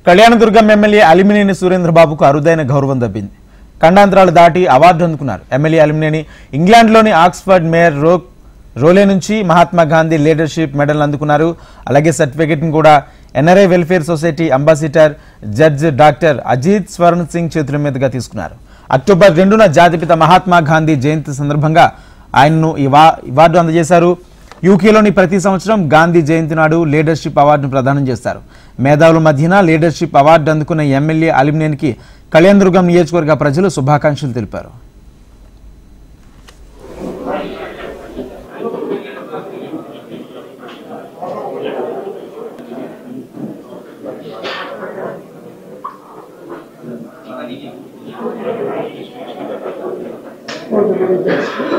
Kalyandurg MLA Alimineni సురేంద్రబాబుకు అరుదైన గౌరవం దక్కింది. ఖండాంతరాలు దాటి అవార్డు అందుకున్నారు. ఎమ్మెల్యే అలిమినేని ఇంగ్లాండ్లోని ఆక్స్ఫర్డ్ మేయర్ రోలే నుంచి మహాత్మా గాంధీ లీడర్షిప్ మెడల్ అందుకున్నారు. అలాగే సర్టిఫికెట్ను కూడా NRI welfare society ambassador judge doctor Ajit Swarna Singh చేతుల మీదుగా తీసుకున్నారు. అక్టోబర్ 2న జాతిపిత మహాత్మా గాంధీ జయంతి సందర్భంగా ఆయన్ను ఈ అవార్డు అందజేశారు. యూకేలోని ప్రతి సంవత్సరం గాంధీ జయంతి నాడు లీడర్షిప్ అవార్డును ప్రదానం చేస్తారు. మేధావుల మధ్యన లీడర్షిప్ అవార్డు అందుకున్న ఎమ్మెల్యే అలిమినేనికి కళ్యాణదుర్గం నియోజకవర్గ ప్రజలు శుభాకాంక్షలు తెలిపారు. For the